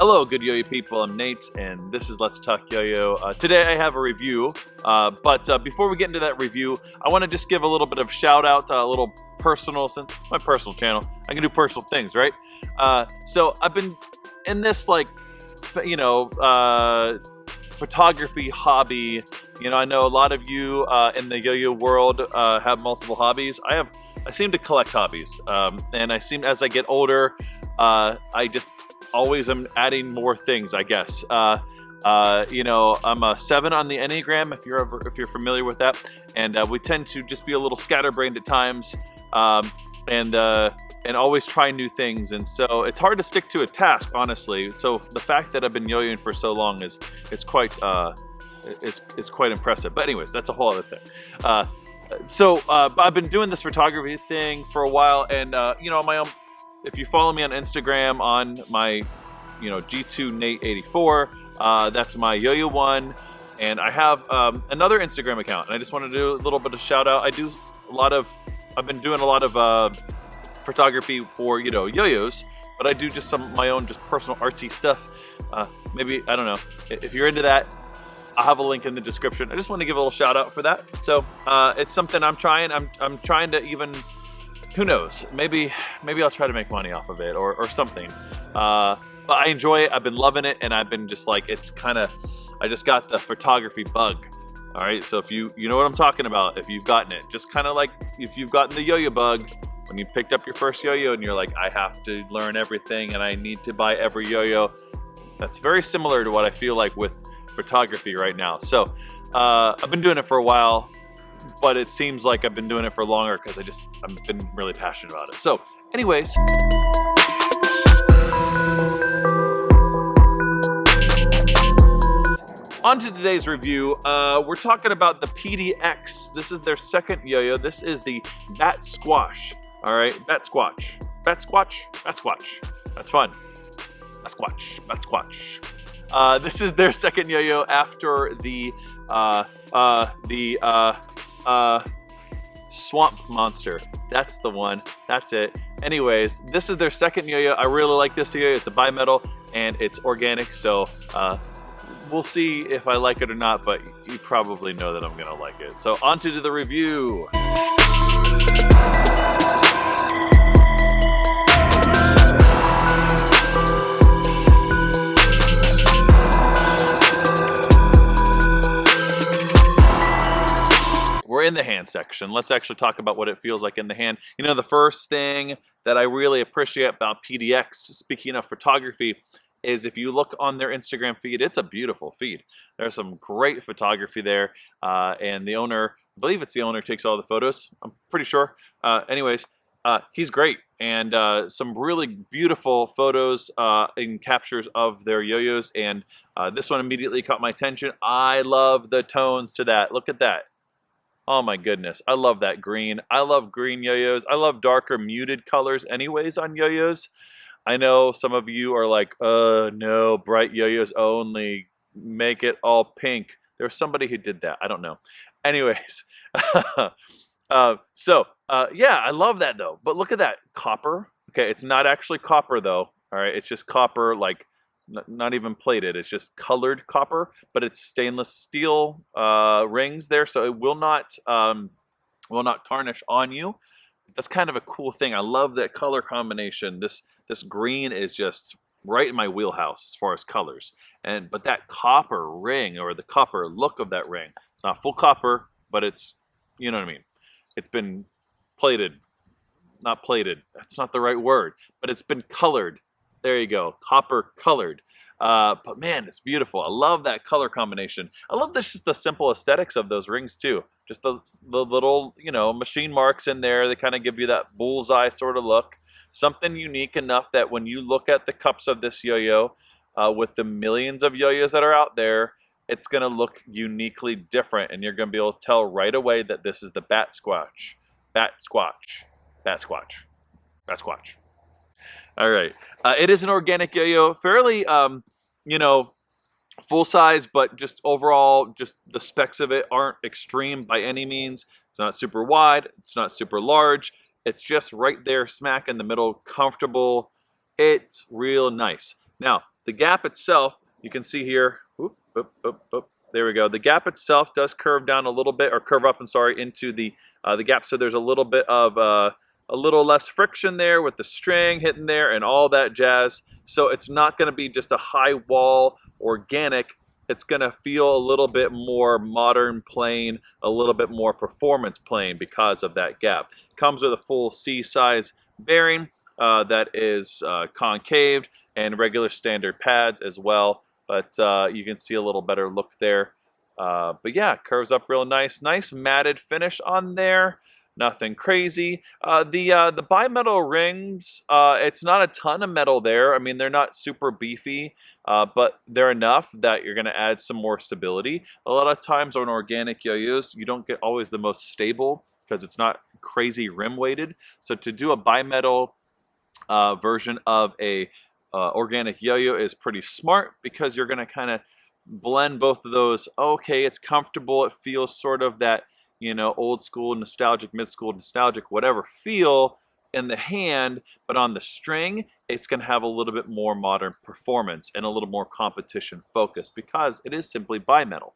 Hello, good yo-yo people. I'm Nate, and this is Let's Talk Yo-Yo. Today I have a review, but before we get into that review, I want to just give a little bit of shout out, a little personal, since it's my personal channel. I can do personal things, right? So I've been in this, photography hobby. You know, I know a lot of you in the yo-yo world have multiple hobbies. I seem to collect hobbies, and as I get older, I just always am adding more things, I guess. You know, I'm a 7 on the Enneagram, if you're familiar with that, and we tend to just be a little scatterbrained at times, and always try new things, and so it's hard to stick to a task, honestly. So the fact that I've been yo-yoing for so long is quite impressive. But anyways, that's a whole other thing. So I've been doing this photography thing for a while, and you know, my own. If you follow me on Instagram on my, G2 Nate 84, that's my yo-yo one, and I have another Instagram account, and I just want to do a little bit of shout out. I've been doing a lot of photography for yo-yos, but I do just some of my own just personal artsy stuff. Maybe, I don't know, if you're into that, I'll have a link in the description. I just want to give a little shout out for that. So it's something I'm trying. I'm trying to even. Who knows? Maybe I'll try to make money off of it or something. But I enjoy it. I've been loving it, and I've been just like, I just got the photography bug. All right, so if you know what I'm talking about, if you've gotten it, just kind of like if you've gotten the yo-yo bug when you picked up your first yo-yo and you're like, I have to learn everything and I need to buy every yo-yo. That's very similar to what I feel like with photography right now. So I've been doing it for a while, but it seems like I've been doing it for longer because I've been really passionate about it. So anyways, on to today's review. We're talking about the PDX. This is their second yo-yo. This is the Batsquatch. All right, Batsquatch. That's fun. Batsquatch. This is their second yo-yo after the Swamp Monster. That's the one. That's it. Anyways, this is their second yo-yo. I really like this yo-yo. It's a bimetal and it's organic, so we'll see if I like it or not, but you probably know that I'm gonna like it. So on to the review. We're in the hand section. Let's actually talk about what it feels like in the hand. You know, the first thing that I really appreciate about PDX, speaking of photography, is if you look on their Instagram feed, it's a beautiful feed. There's some great photography there, and the owner, I believe it's the owner, takes all the photos. I'm pretty sure. Anyways, he's great, and some really beautiful photos and captures of their yo-yos, and this one immediately caught my attention. I love the tones to that. Look at that. Oh my goodness, I love that green. I love green yo-yos. I love darker muted colors anyways on yo-yos. I know some of you are like, no, bright yo-yos only, make it all pink. There's somebody who did that, I don't know. Anyways, yeah, I love that though. But look at that, copper. Okay, it's not actually copper though, all right? It's just copper, like, not even plated, it's just colored copper, but it's stainless steel rings there, so it will not tarnish on you. That's kind of a cool thing. I love that color combination. This green is just right in my wheelhouse as far as colors. But that copper ring, or the copper look of that ring, it's not full copper, but it's, you know what I mean. It's been plated, not plated. That's not the right word, but it's been colored. There you go, copper colored. But man, it's beautiful. I love that color combination. I love just the simple aesthetics of those rings too. Just the little, machine marks in there that kind of give you that bullseye sort of look. Something unique enough that when you look at the cups of this yo-yo, with the millions of yo-yos that are out there, it's going to look uniquely different, and you're going to be able to tell right away that this is the Batsquatch. All right. It is an organic yo-yo, fairly, full size, but just overall, just the specs of it aren't extreme by any means. It's not super wide. It's not super large. It's just right there, smack in the middle, comfortable. It's real nice. Now, the gap itself, you can see here, whoop, whoop, whoop, whoop, there we go. The gap itself does curve down a little bit, or curve up, I'm sorry, into the gap. So there's a little bit of a little less friction there with the string hitting there and all that jazz. So it's not going to be just a high wall organic. It's going to feel a little bit more modern playing, a little bit more performance playing because of that gap. Comes with a full C size bearing that is concave and regular standard pads as well. But you can see a little better look there. But yeah, curves up real nice. Nice matted finish on there. Nothing crazy. The bimetal rings, it's not a ton of metal there. I mean, they're not super beefy, but they're enough that you're going to add some more stability. A lot of times on organic yo-yos, you don't get always the most stable because it's not crazy rim weighted. So to do a bimetal version of a organic yo-yo is pretty smart because you're going to kind of blend both of those. Okay, it's comfortable. It feels sort of that, you know, old school, nostalgic, mid school, nostalgic, whatever feel in the hand, but on the string, it's going to have a little bit more modern performance and a little more competition focus because it is simply bimetal.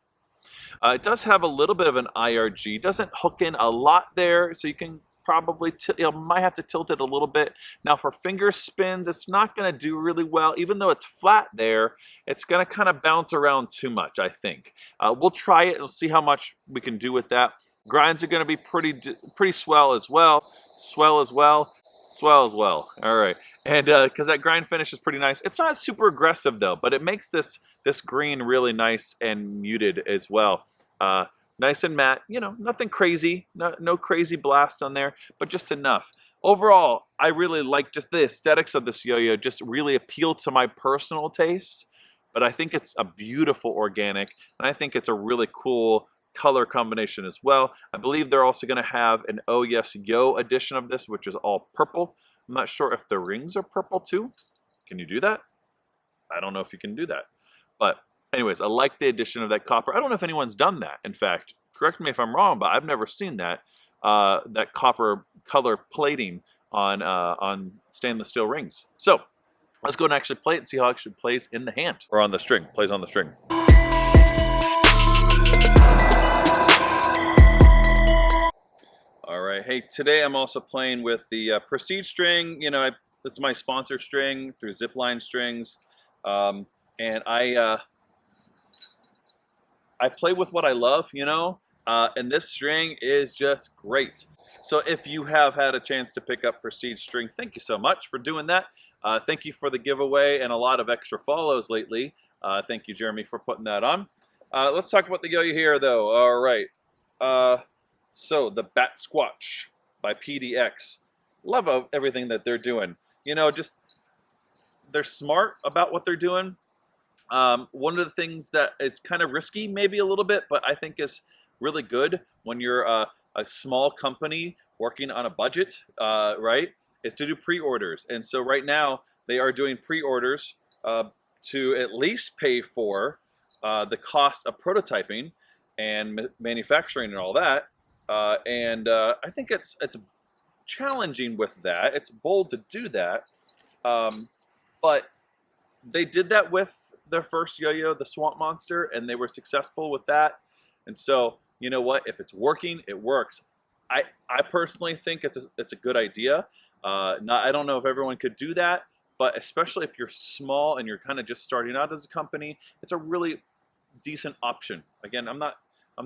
It does have a little bit of an IRG. Doesn't hook in a lot there, so you can probably might have to tilt it a little bit. Now for finger spins, it's not going to do really well. Even though it's flat there, it's going to kind of bounce around too much, I think. We'll try it and we'll see how much we can do with that. Grinds are going to be pretty swell as well. Swell as well. Swell as well. All right. And because that grind finish is pretty nice. It's not super aggressive though, but it makes this green really nice and muted as well. Nice and matte, you know, nothing crazy, no crazy blast on there, but just enough. Overall, I really like just the aesthetics of this yo-yo, just really appealed to my personal taste, but I think it's a beautiful organic, and I think it's a really cool color combination as well. I believe they're also going to have an Oh Yes Yo edition of this, which is all purple. I'm not sure if the rings are purple too. Can you do that? I don't know if you can do that. But anyways, I like the addition of that copper. I don't know if anyone's done that. In fact, correct me if I'm wrong, but I've never seen that that copper color plating on stainless steel rings. So let's go and actually play it and see how it actually plays in the hand or on the string. Plays on the string. All right, hey, today I'm also playing with the Prestige string. You know, it's my sponsor string through ZipLine Strings, and I play with what I love, you know, and this string is just great. So if you have had a chance to pick up Prestige string, thank you so much for doing that. Thank you for the giveaway and a lot of extra follows lately. Thank you, Jeremy, for putting that on. Let's talk about the yo-yo here, though. All right. So the Batsquatch by PDX. Love everything that they're doing. You know, just they're smart about what they're doing. One of the things that is kind of risky, maybe a little bit, but I think is really good when you're a small company working on a budget, right, is to do pre-orders. And so right now they are doing pre-orders to at least pay for the cost of prototyping and manufacturing and all that. I think it's challenging with that. It's bold to do that, but they did that with their first yo-yo, the Swamp Monster, and they were successful with that. And so, you know what? If it's working, it works. I personally think it's a good idea. I don't know if everyone could do that, but especially if you're small and you're kind of just starting out as a company, it's a really decent option. Again, I'm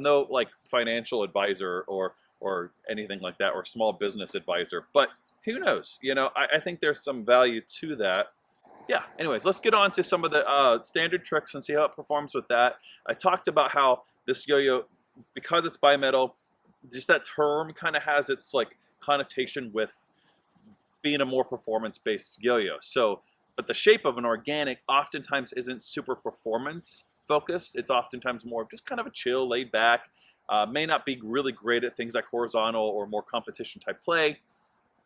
no like financial advisor or anything like that, or small business advisor, but who knows? You know, I think there's some value to that. Yeah, anyways, let's get on to some of the standard tricks and see how it performs with that. I talked about how this yo-yo, because it's bimetal, just that term kind of has its like connotation with being a more performance-based yo-yo. So, but the shape of an organic oftentimes isn't super performance focused. It's oftentimes more just kind of a chill, laid back, may not be really great at things like horizontal or more competition type play.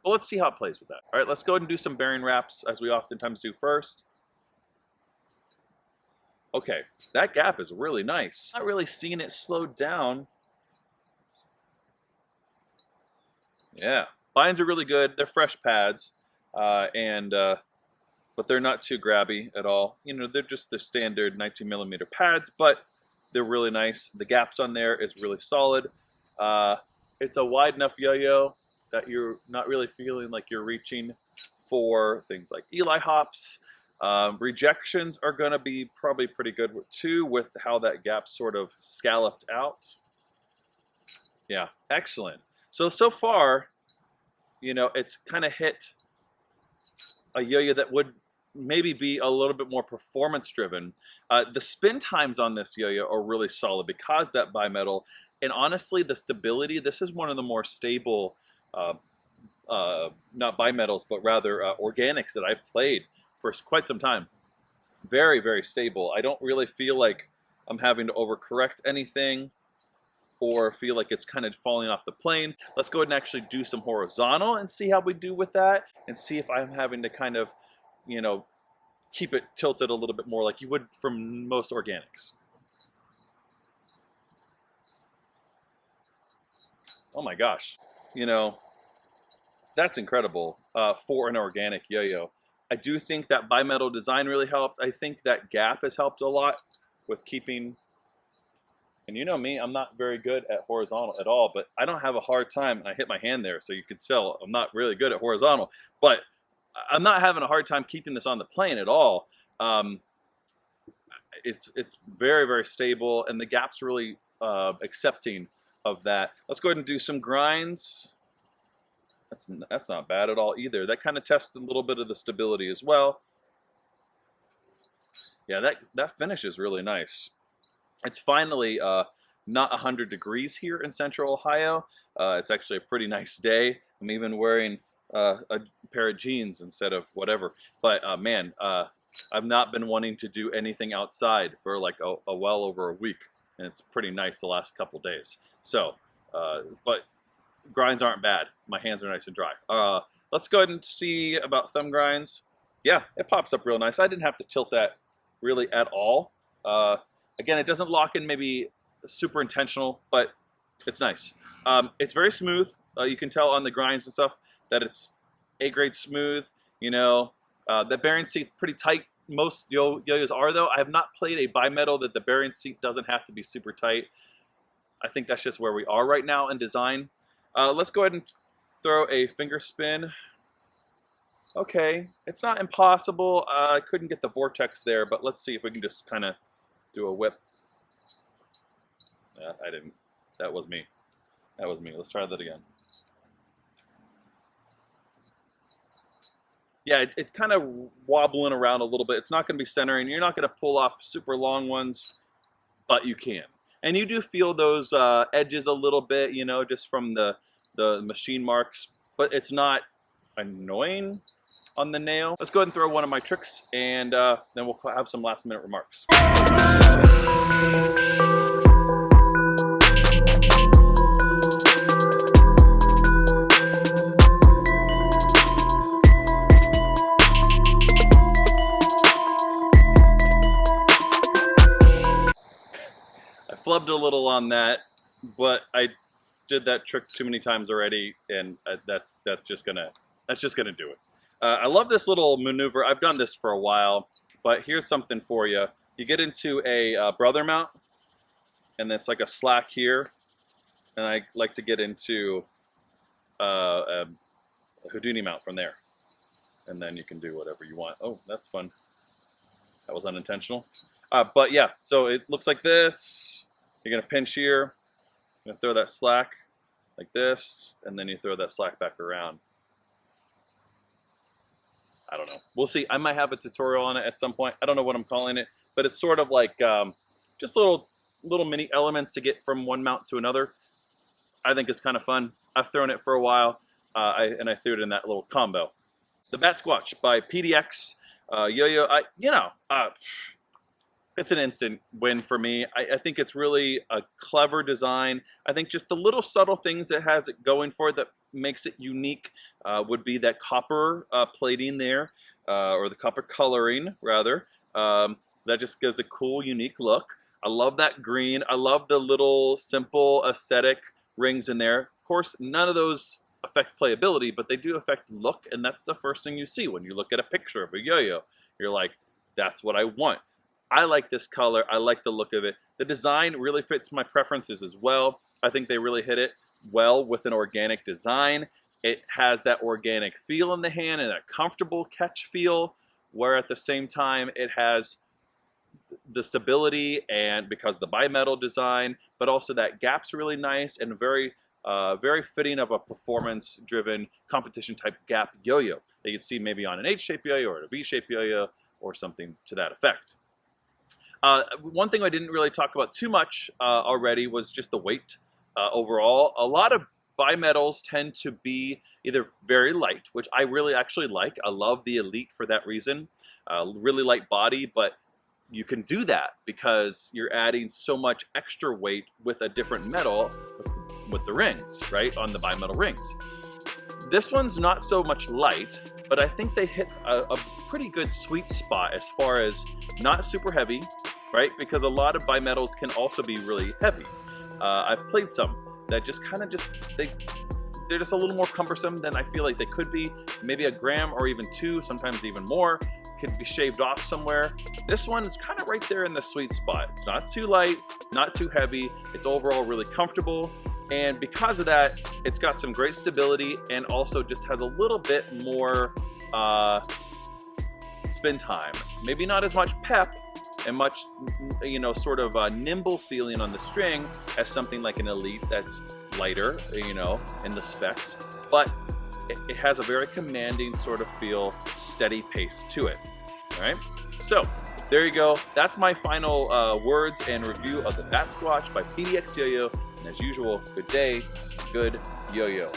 But let's see how it plays with that. All right, let's go ahead and do some bearing wraps as we oftentimes do first. Okay, that gap is really nice. Not really seeing it slow down. Yeah, lines are really good. They're fresh pads, and but they're not too grabby at all. You know, they're just the standard 19mm pads, but they're really nice. The gaps on there is really solid. It's a wide enough yo-yo that you're not really feeling like you're reaching for things like Eli hops. Rejections are going to be probably pretty good too, with how that gap sort of scalloped out. Yeah, excellent. So far, you know, it's kind of hit a yo-yo that would maybe be a little bit more performance driven. The spin times on this yo-yo are really solid because that bimetal, and honestly the stability, this is one of the more stable, not bimetals, but rather organics that I've played for quite some time. Very, very stable. I don't really feel like I'm having to overcorrect anything or feel like it's kind of falling off the plane. Let's go ahead and actually do some horizontal and see how we do with that, and see if I'm having to kind of, you know, keep it tilted a little bit more like you would from most organics. Oh my gosh, you know, that's incredible for an organic yo-yo. I do think that bimetal design really helped. I think that gap has helped a lot with keeping, and you know me, I'm not very good at horizontal at all, but I don't have a hard time, and I hit my hand there so you could tell I'm not really good at horizontal, but I'm not having a hard time keeping this on the plane at all. It's very, very stable, and the gap's really accepting of that. Let's go ahead and do some grinds. That's not bad at all either. That kind of tests a little bit of the stability as well. Yeah, that finish is really nice. It's finally not 100 degrees here in Central Ohio. It's actually a pretty nice day. I'm even wearing a pair of jeans instead of whatever. But man, I've not been wanting to do anything outside for like a well over a week, and it's pretty nice the last couple days. So, but grinds aren't bad. My hands are nice and dry. Let's go ahead and see about thumb grinds. Yeah, it pops up real nice. I didn't have to tilt that really at all. Again, it doesn't lock in maybe super intentional, but it's nice. It's very smooth. You can tell on the grinds and stuff that it's A-grade smooth. You know, the bearing seat's pretty tight. Most yo-yos are, though. I have not played a bimetal that the bearing seat doesn't have to be super tight. I think that's just where we are right now in design. Let's go ahead and throw a finger spin. Okay, it's not impossible. I couldn't get the vortex there, but let's see if we can just kind of do a whip. I didn't. That was me. That was me. Let's try that again. Yeah, it's kind of wobbling around a little bit. It's not going to be centering. You're not going to pull off super long ones, but you can. And you do feel those edges a little bit, you know, just from the machine marks, but it's not annoying on the nail. Let's go ahead and throw one of my tricks, and then we'll have some last minute remarks. Flubbed a little on that, but I did that trick too many times already, and that's just gonna do it. I love this little maneuver. I've done this for a while, but here's something for you. You get into a brother mount, and it's like a slack here, and I like to get into a Houdini mount from there, and then you can do whatever you want. Oh, that's fun. That was unintentional. But yeah, so it looks like this. You're going to pinch here, you're going to throw that slack like this, and then you throw that slack back around. I don't know. We'll see. I might have a tutorial on it at some point. I don't know what I'm calling it, but it's sort of like just little mini elements to get from one mount to another. I think it's kind of fun. I've thrown it for a while, and I threw it in that little combo. The Batsquatch by PDX-YO. It's an instant win for me. I think it's really a clever design. I think just the little subtle things it has it going for it that makes it unique would be that copper plating there, or the copper coloring, rather. That just gives a cool, unique look. I love that green. I love the little simple aesthetic rings in there. Of course, none of those affect playability, but they do affect look, and that's the first thing you see when you look at a picture of a yo-yo. You're like, that's what I want. I like this color. I like the look of it. The design really fits my preferences as well. I think they really hit it well with an organic design. It has that organic feel in the hand and a comfortable catch feel, where at the same time it has the stability and because of the bimetal design, but also that gap's really nice and very fitting of a performance-driven competition-type gap yo-yo that you'd see maybe on an H-shaped yo-yo or a V-shaped yo-yo or something to that effect. One thing I didn't really talk about too much already was just the weight overall. A lot of bimetals tend to be either very light, which I really actually like. I love the Elite for that reason. Really light body, but you can do that because you're adding so much extra weight with a different metal with the rings, right, on the bimetal rings. This one's not so much light, but I think they hit a pretty good sweet spot as far as not super heavy, right, because a lot of bimetals can also be really heavy. I've played some that just kind of they're just a little more cumbersome than I feel like they could be. Maybe a gram or even 2, sometimes even more, could be shaved off somewhere. This one is kind of right there in the sweet spot. It's not too light, not too heavy. It's overall really comfortable. And because of that, it's got some great stability and also just has a little bit more spin time. Maybe not as much pep and much, you know, sort of a nimble feeling on the string as something like an Elite that's lighter, you know, in the specs. But it has a very commanding sort of feel, steady pace to it. All right, so there you go. That's my final words and review of the Batsquatch by PDX-YO. And as usual, good day, good yo-yo.